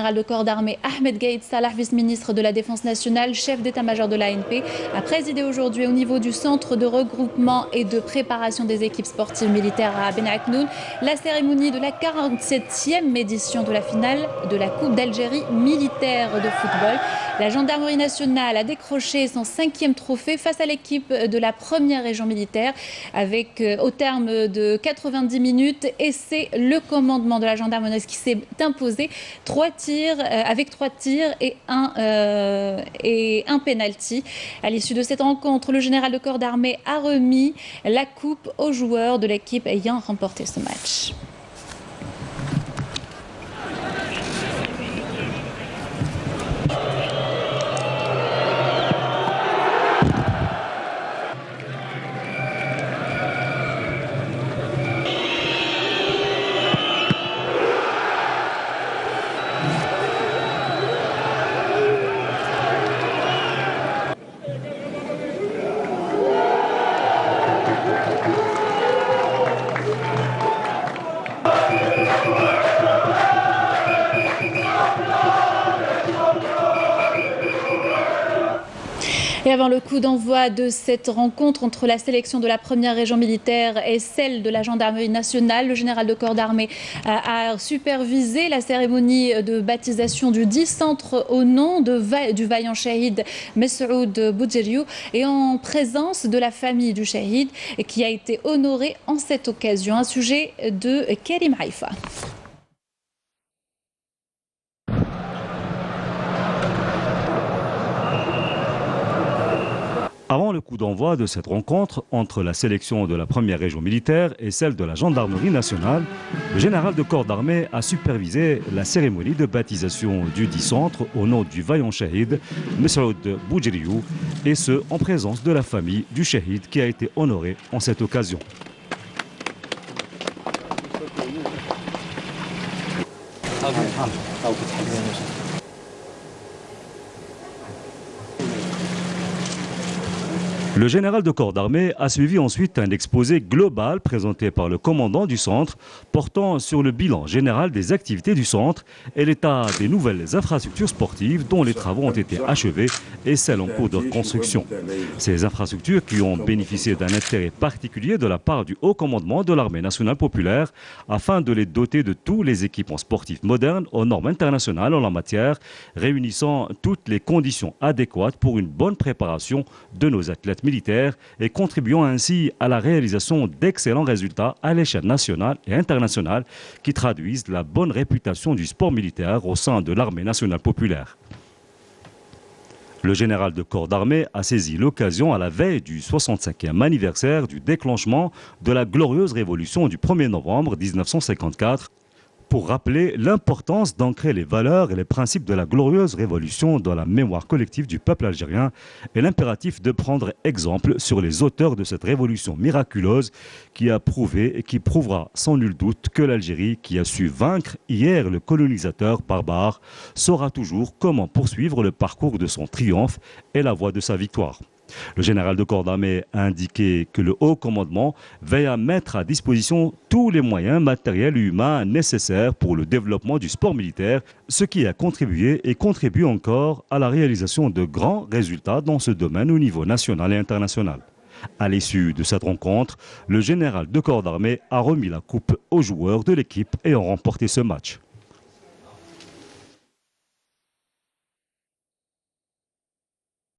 Général de corps d'armée Ahmed Gaïd Salah, vice-ministre de la Défense nationale, chef d'état-major de l'ANP, a présidé aujourd'hui au niveau du centre de regroupement et de préparation des équipes sportives militaires à Ben Aknoun la cérémonie de la 47e édition de la finale de la Coupe d'Algérie militaire de football. La gendarmerie nationale a décroché son 5e trophée face à l'équipe de la première région militaire avec, au terme de 90 minutes, et c'est le commandement de la gendarmerie qui s'est imposé avec 3 tirs et un penalty. À l'issue de cette rencontre, le général de corps d'armée a remis la coupe aux joueurs de l'équipe ayant remporté ce match. Et avant le coup d'envoi de cette rencontre entre la sélection de la première région militaire et celle de la gendarmerie nationale, le général de corps d'armée a supervisé la cérémonie de baptisation du 10 centre au nom du vaillant shahid Mes'oud Boudjeriou et en présence de la famille du shahid qui a été honorée en cette occasion. Un sujet de Karim Haïfa. Avant le coup d'envoi de cette rencontre entre la sélection de la première région militaire et celle de la gendarmerie nationale, le général de corps d'armée a supervisé la cérémonie de baptisation du 10 centre au nom du vaillant shahid Mes'oud Boudjeriou, et ce en présence de la famille du shahid qui a été honorée en cette occasion. Le général de corps d'armée a suivi ensuite un exposé global présenté par le commandant du centre portant sur le bilan général des activités du centre et l'état des nouvelles infrastructures sportives dont les travaux ont été achevés et celles en cours de construction. Ces infrastructures qui ont bénéficié d'un intérêt particulier de la part du haut commandement de l'armée nationale populaire afin de les doter de tous les équipements sportifs modernes aux normes internationales en la matière, réunissant toutes les conditions adéquates pour une bonne préparation de nos athlètes militaires et contribuant ainsi à la réalisation d'excellents résultats à l'échelle nationale et internationale qui traduisent la bonne réputation du sport militaire au sein de l'armée nationale populaire. Le général de corps d'armée a saisi l'occasion à la veille du 65e anniversaire du déclenchement de la glorieuse révolution du 1er novembre 1954 pour rappeler l'importance d'ancrer les valeurs et les principes de la glorieuse révolution dans la mémoire collective du peuple algérien et l'impératif de prendre exemple sur les auteurs de cette révolution miraculeuse qui a prouvé et qui prouvera sans nul doute que l'Algérie, qui a su vaincre hier le colonisateur barbare, saura toujours comment poursuivre le parcours de son triomphe et la voie de sa victoire. Le général de corps d'armée a indiqué que le haut commandement veille à mettre à disposition tous les moyens matériels et humains nécessaires pour le développement du sport militaire, ce qui a contribué et contribue encore à la réalisation de grands résultats dans ce domaine au niveau national et international. À l'issue de cette rencontre, le général de corps d'armée a remis la coupe aux joueurs de l'équipe ayant remporté ce match.